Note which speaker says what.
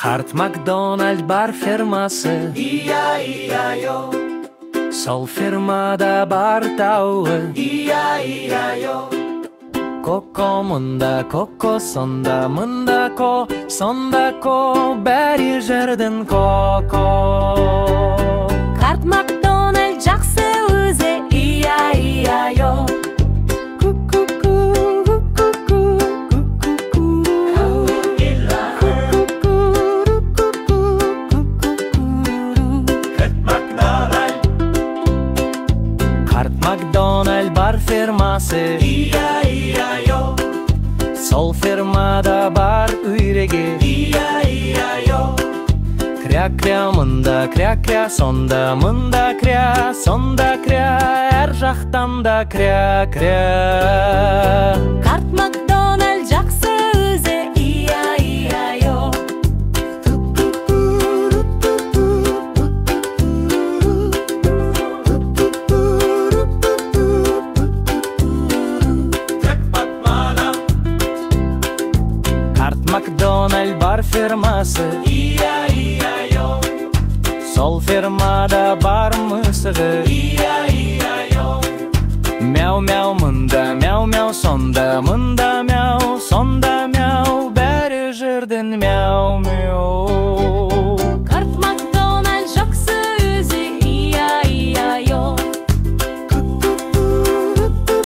Speaker 1: Қарт Макдональд бар фермасы,
Speaker 2: И-я-и-я-йо,
Speaker 1: сол фермада бар тауы.
Speaker 2: И-я-и-я-йо,
Speaker 1: Коко мында, коко сонда, мында ко, сонда ко, бәрі жерден коко.
Speaker 3: Қарт Макдональд жақсы өзі, И-я-и-я-йо.
Speaker 1: Қарт Макдональд бар фермасы,
Speaker 2: И-я-и-я-йо,
Speaker 1: сол фермада бар үйреге.
Speaker 2: И-я-и-я-йо,
Speaker 1: Кря-кря мында, кря-кря сонда, мында кря, сонда кря, әр жақтан да кря-кря.
Speaker 3: Қарт Макдональд жақсы өзі, И-я-и-я-йо.
Speaker 1: Қарт Макдональд бар фермасы,
Speaker 2: И-я-и-я-йо,
Speaker 1: сол фермада бар мысығы.
Speaker 2: И-я-и-я-йо,
Speaker 1: Мяу-мяу мында, мяу-мяу сонда, мында мяу, сонда мяу, бәрі жерден мяу-мяу.